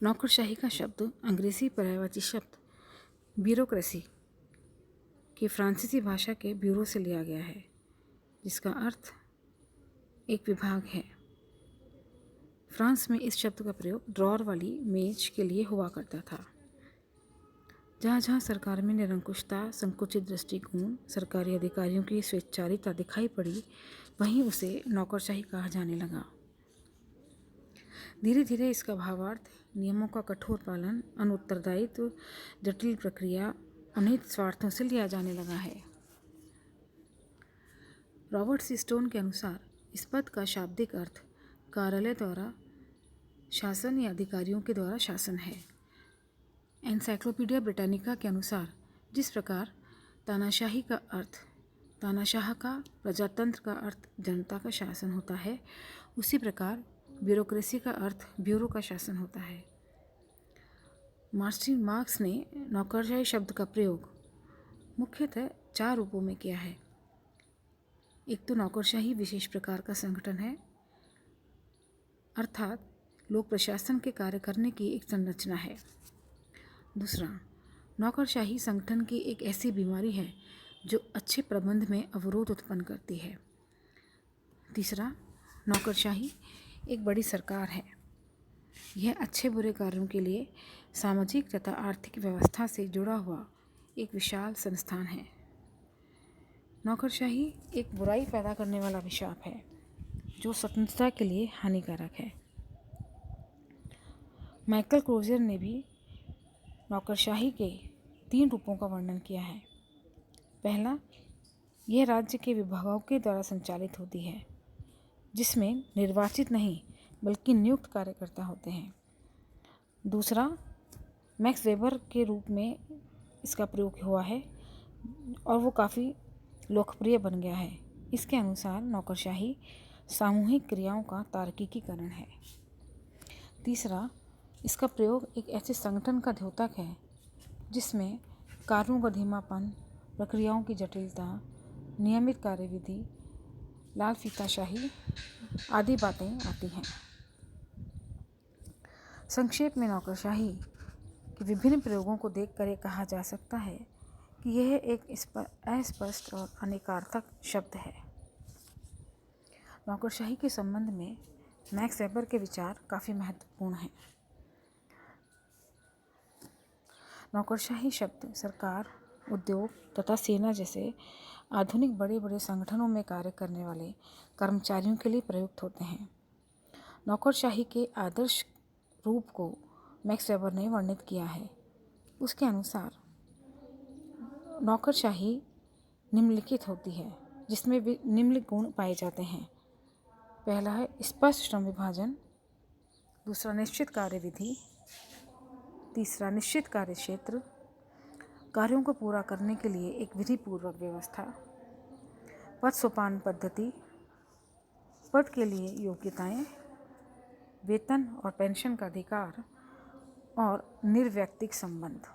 नौकरशाही का शब्द अंग्रेजी पर्यायवाची शब्द ब्यूरोक्रेसी की फ्रांसीसी भाषा के ब्यूरो से लिया गया है, जिसका अर्थ एक विभाग है। फ्रांस में इस शब्द का प्रयोग ड्रॉअर वाली मेज के लिए हुआ करता था। जहाँ जहाँ सरकार में निरंकुशता, संकुचित दृष्टिकोण, सरकारी अधिकारियों की स्वेच्छाचारिता दिखाई पड़ी, वहीं उसे नौकरशाही कहा जाने लगा। धीरे धीरे इसका भावार्थ नियमों का कठोर पालन, अनुत्तरदायित्व, जटिल प्रक्रिया, अनिहित स्वार्थों से लिया जाने लगा है। रॉबर्ट सी स्टोन के अनुसार इस पद का शाब्दिक अर्थ कार्यालय द्वारा शासन या अधिकारियों के द्वारा शासन है। एनसाइक्लोपीडिया ब्रिटानिका के अनुसार जिस प्रकार तानाशाही का अर्थ तानाशाह का, प्रजातंत्र का अर्थ जनता का शासन होता है, उसी प्रकार ब्यूरोक्रेसी का अर्थ ब्यूरो का शासन होता है। मार्क्स ने नौकरशाही शब्द का प्रयोग मुख्यतः 4 रूपों में किया है। एक तो नौकरशाही विशेष प्रकार का संगठन है, अर्थात लोक प्रशासन के कार्य करने की एक संरचना है। दूसरा, नौकरशाही संगठन की एक ऐसी बीमारी है जो अच्छे प्रबंध में अवरोध उत्पन्न करती है। तीसरा, नौकरशाही एक बड़ी सरकार है। यह अच्छे बुरे कार्यों के लिए सामाजिक तथा आर्थिक व्यवस्था से जुड़ा हुआ एक विशाल संस्थान है। नौकरशाही एक बुराई पैदा करने वाला अभिशाप है जो स्वतंत्रता के लिए हानिकारक है। माइकल क्रोजियर ने भी नौकरशाही के 3 रूपों का वर्णन किया है। पहला, यह राज्य के विभागों के द्वारा संचालित होती है, जिसमें निर्वाचित नहीं बल्कि नियुक्त कार्यकर्ता होते हैं। दूसरा, मैक्स वेबर के रूप में इसका प्रयोग हुआ है और वो काफ़ी लोकप्रिय बन गया है। इसके अनुसार नौकरशाही सामूहिक क्रियाओं का तार्किकीकरण है। तीसरा, इसका प्रयोग एक ऐसे संगठन का द्योतक है जिसमें कार्यों का धीमापन, प्रक्रियाओं की जटिलता, नियमित कार्यविधि, लाल फीताशाही आदि बातें आती हैं। संक्षेप में नौकरशाही के विभिन्न प्रयोगों को देखकर ये कहा जा सकता है कि यह एक अस्पष्ट और अनेकार्थक शब्द है। नौकरशाही के संबंध में मैक्स वेबर के विचार काफ़ी महत्वपूर्ण हैं। नौकरशाही शब्द सरकार, उद्योग तथा सेना जैसे आधुनिक बड़े बड़े संगठनों में कार्य करने वाले कर्मचारियों के लिए प्रयुक्त होते हैं। नौकरशाही के आदर्श रूप को मैक्स वेबर ने वर्णित किया है। उसके अनुसार नौकरशाही निम्नलिखित होती है, जिसमें निम्न गुण पाए जाते हैं। पहला है स्पष्ट श्रम विभाजन, दूसरा निश्चित कार्यविधि, तीसरा निश्चित कार्यक्षेत्र, कार्यों को पूरा करने के लिए एक विधिपूर्वक व्यवस्था, पद सोपान पद्धति, पद के लिए योग्यताएं, वेतन और पेंशन का अधिकार और निर्वैयक्तिक संबंध।